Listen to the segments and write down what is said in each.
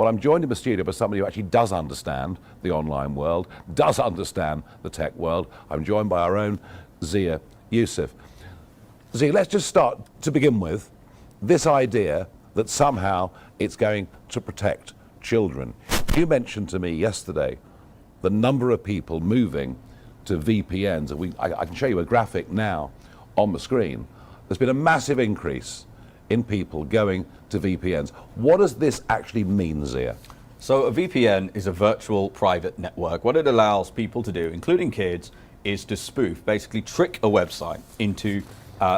Well, I'm joined in the studio by somebody who actually does understand the online world, does understand the tech world. I'm joined by our own Zia Youssef. Zia, let's just start to begin with this idea that somehow it's going to protect children. You mentioned to me yesterday the number of people moving to VPNs. I can show you a graphic now on the screen. There's been a massive increase in people going to VPNs. What does this actually mean, Zia? So a VPN is a virtual private network. What it allows people to do, including kids, is to spoof, basically trick a website into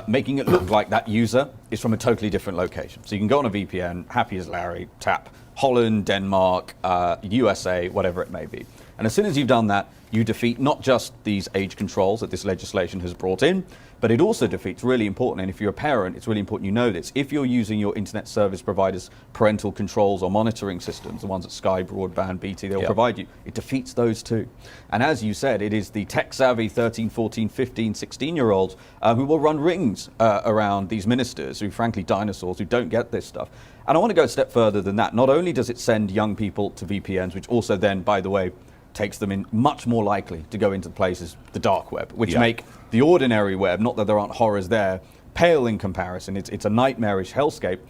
making it look like that user is from a totally different location. So you can go on a VPN, happy as Larry, tap Holland, Denmark, USA, whatever it may be. And as soon as you've done that, you defeat not just these age controls that this legislation has brought in, but it also defeats, really important, and if you're a parent, it's really important you know this, if you're using your internet service provider's parental controls or monitoring systems, the ones that Sky, Broadband, BT, they'll provide you, it defeats those too. And as you said, it is the tech-savvy 13, 14, 15, 16-year-olds who will run rings around these ministers, who frankly dinosaurs, who don't get this stuff. And I want to go a step further than that. Not only does it send young people to VPNs, which also then, by the way, takes them in much more likely to go into places, the dark web, which make the ordinary web, not that there aren't horrors there, pale in comparison. It's a nightmarish hellscape.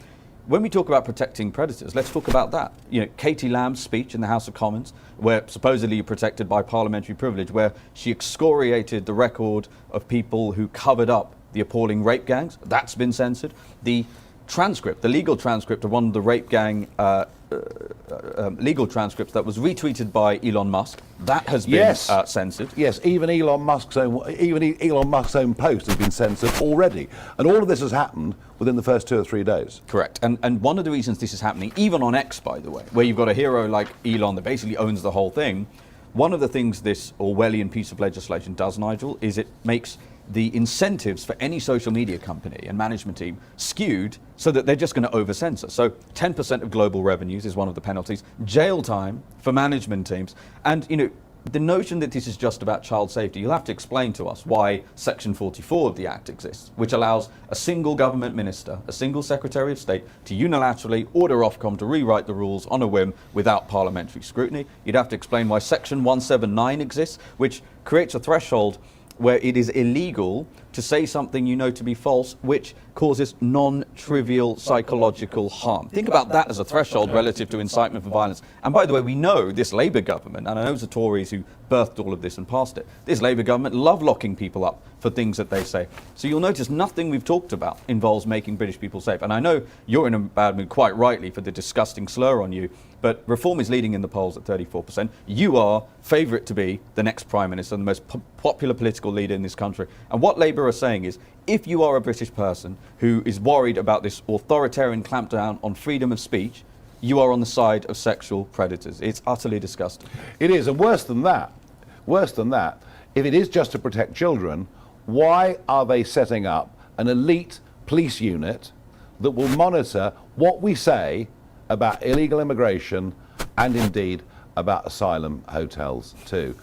When we talk about protecting predators, let's talk about that. You know, Katie Lamb's speech in the House of Commons, where supposedly protected by parliamentary privilege, where she excoriated the record of people who covered up the appalling rape gangs, that's been censored. The transcript, the legal transcript of one of the rape gang legal transcripts that was retweeted by Elon Musk, that has been censored. Yes, even Elon Musk's own post has been censored already. And all of this has happened within the first 2 or 3 days. Correct. And one of the reasons this is happening, even on X, by the way, where you've got a hero like Elon that basically owns the whole thing, one of the things this Orwellian piece of legislation does, Nigel, is it makes the incentives for any social media company and management team skewed so that they're just going to over-censor. So 10% of global revenues is one of the penalties, jail time for management teams. And, you know, the notion that this is just about child safety, you'll have to explain to us why Section 44 of the Act exists, which allows a single government minister, a single Secretary of State, to unilaterally order Ofcom to rewrite the rules on a whim without parliamentary scrutiny. You'd have to explain why Section 179 exists, which creates a threshold where it is illegal to say something you know to be false, which causes non-trivial psychological harm. Think about that as a threshold relative to incitement for violence. And by the way, we know this Labour government, and I know it's the Tories who birthed all of this and passed it, this Labour government love locking people up for things that they say. So you'll notice nothing we've talked about involves making British people safe. And I know you're in a bad mood, quite rightly, for the disgusting slur on you, but Reform is leading in the polls at 34%. You are favourite to be the next Prime Minister, the most popular political leader in this country. And what Labour are saying is, if you are a British person who is worried about this authoritarian clampdown on freedom of speech, you are on the side of sexual predators. It's utterly disgusting. It is, and worse than that, if it is just to protect children, why are they setting up an elite police unit that will monitor what we say about illegal immigration and indeed about asylum hotels too?